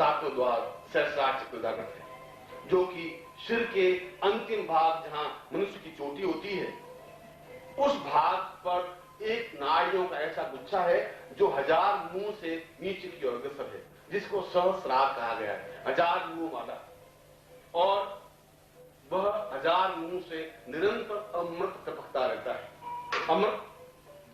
सातवें द्वार सहस्रार चक्र जागृत है, जो कि सिर के अंतिम भाग जहां मनुष्य की चोटी होती है, उस भाग पर एक नाड़ियों का ऐसा गुच्छा है जो 1000 मुंह से नीचे की ओर अग्रसर है, जिसको सहस्रार कहा गया है, 1000 मुंह वाला। और वह 1000 मुंह से निरंतर अमृत टपकता रहता है। अमृत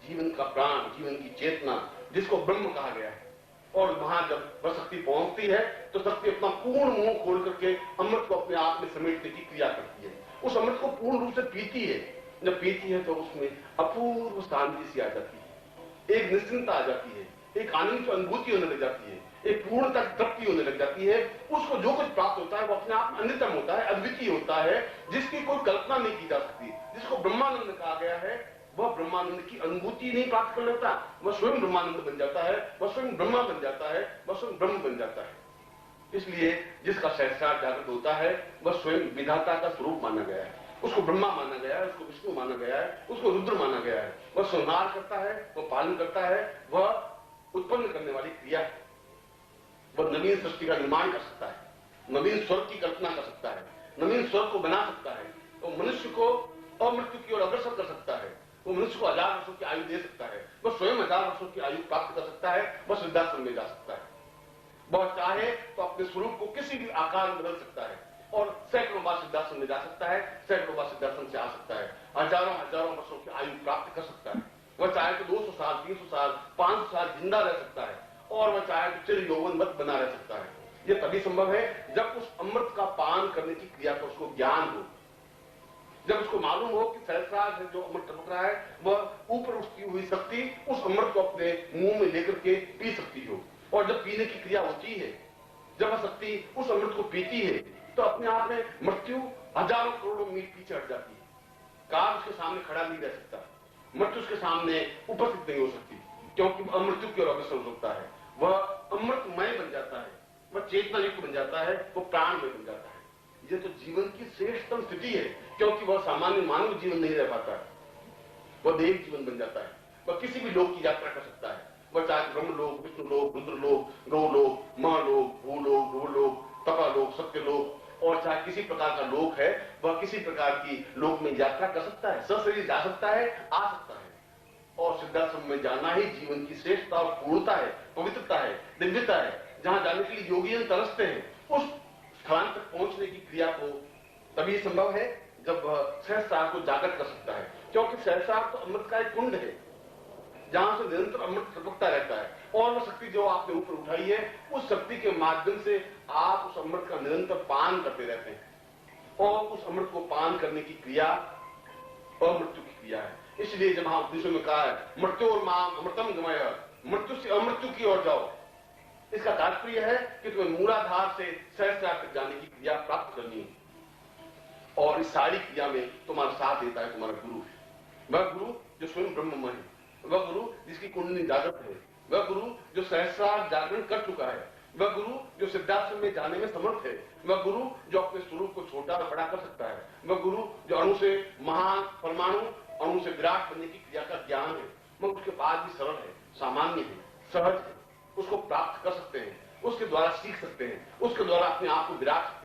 जीवन का प्राण, जीवन की चेतना, जिसको ब्रह्म कहा गया है। और वहां जब वह शक्ति पहुंचती है तो शक्ति अपना पूर्ण मुंह खोल करके अमृत को अपने आप में समेटने की क्रिया करती है। उस अमृत को पूर्ण रूप से पीती है। जब पीती है तो उसमें अपूर्व शांति सी आ जाती है, एक निश्चिंतता आ जाती है, एक आनंद की अनुभूति होने लग जाती है, एक पूर्णता की तृप्ति होने लग जाती है। उसको जो कुछ प्राप्त होता है वो अपने आप में अन्यतम होता है, अद्वितीय होता है, जिसकी कोई कल्पना नहीं की जा सकती, जिसको ब्रह्मानंद कहा गया है। वह ब्रह्मानंद की अनुभूति नहीं प्राप्त कर लेता, वह स्वयं ब्रह्मानंद बन जाता है, वह स्वयं ब्रह्मा बन जाता है, वह स्वयं ब्रह्म बन जाता है। इसलिए जिसका सहस्रार जागृत होता है वह स्वयं विधाता का स्वरूप माना गया है, उसको ब्रह्मा माना गया है, उसको विष्णु माना गया है, उसको रुद्र माना गया है। वह संहार करता है, वह पालन करता है, वह उत्पन्न करने वाली क्रिया है। वह नवीन सृष्टि का निर्माण कर सकता है, नवीन स्वर्ग की कल्पना कर सकता है, नवीन स्वर्ग को बना सकता है, तो मनुष्य को अमृत्यु की ओर अग्रसर कर सकता है, वो मनुष्य को 1000 वर्षों की आयु दे सकता है, वह स्वयं 1000 वर्षों की आयु प्राप्त कर सकता है, वह सिद्धाश्रम में जा सकता है। वह चाहे तो अपने स्वरूप को किसी भी आकार में बदल सकता है और सैकड़ों बार सिद्धाश्रम में जा सकता है, सैकड़ों बार सिद्धाश्रम से आ सकता है, हजारों हजारों वर्षों की आयु प्राप्त कर सकता है। वह चाहे तो 200 साल, 300 साल, 500 साल जिंदा रह सकता है और वह चाहे तो चिर यौवनवत बना रह सकता है। यह तभी संभव है जब उस अमृत का पान करने की क्रिया का उसको ज्ञान हो, जब उसको मालूम हो कि सहस्रार से जो अमृत टपक रहा है वह ऊपर उठती हुई शक्ति उस अमृत को अपने मुंह में लेकर के पी सकती हो। और जब पीने की क्रिया होती है, जब वह शक्ति उस अमृत को पीती है, तो अपने आप में मृत्यु हजारों करोड़ों मील पीछे हट जाती है। काल उसके सामने खड़ा नहीं रह सकता, मृत्यु उसके सामने उपस्थित नहीं हो सकती, क्योंकि वह अमृत्यु की ओर अग्रसर हो सकता है। वह अमृतमय बन जाता है, वह चेतना युक्त बन जाता है, वह प्राणमय बन जाता है। ये तो जीवन की श्रेष्ठतम स्थिति है, क्योंकि वह सामान्य मानव जीवन नहीं रह पाता है, वह देव जीवन बन जाता है। वह किसी भी लोक की यात्रा कर सकता है, वह चाहे ब्रह्मलोक, विष्णुलोक, रुद्रलोक, गौलोक, महालोक, भूलोक, ध्रुवलोक, तपालोक, सत्यलोक, और चाहे किसी प्रकार का लोक है, वह किसी प्रकार की लोक में यात्रा कर सकता है, सशरीर जा सकता है, आ सकता है। और सिद्धाश्रम में जाना ही जीवन की श्रेष्ठता और पूर्णता है, पवित्रता है, दिव्यता है, जहां जाने के लिए योगी तरसते हैं। उस स्थान तक पहुंचने की क्रिया को तभी संभव है जब वह सहस्रार को जागृत कर सकता है, क्योंकि सहस्रार तो अमृत का एक कुंड है जहां से निरंतर अमृत टपकता रहता है। और वह शक्ति जो आपने ऊपर उठाई है, उस शक्ति के माध्यम से आप उस अमृत का निरंतर पान करते रहते हैं, और उस अमृत को पान करने की क्रिया अमृत्यु की क्रिया है। इसलिए जब हम उपनिषद में कहा है मृत्यु और माम अमृतम गमय, मृत्यु से अमृत्यु की ओर जाओ, इसका तात्पर्य है कि तुम्हें मूलाधार से सहस्रार तक जाने की क्रिया प्राप्त करनी है। और इस सारी क्रिया में तुम्हारा साथ देता है तुम्हारा गुरु है, वह गुरु जो स्वयं ब्रह्ममय है, वह गुरु जिसकी कुंडली जागृत है, वह गुरु जो सहस्रार जागरण कर चुका है, वह गुरु जो सिद्धाश्रम में जाने में समर्थ है, वह गुरु जो अपने स्वरूप को छोटा और बड़ा कर सकता है, वह गुरु जो अणु से महान, परमाणु, अणु से विराट बनने की क्रिया का ज्ञान है, मगर उसके बाद भी सरल है, सामान्य है, सहज है, उसको प्राप्त कर सकते हैं, उसके द्वारा सीख सकते हैं, उसके द्वारा अपने आप को विराट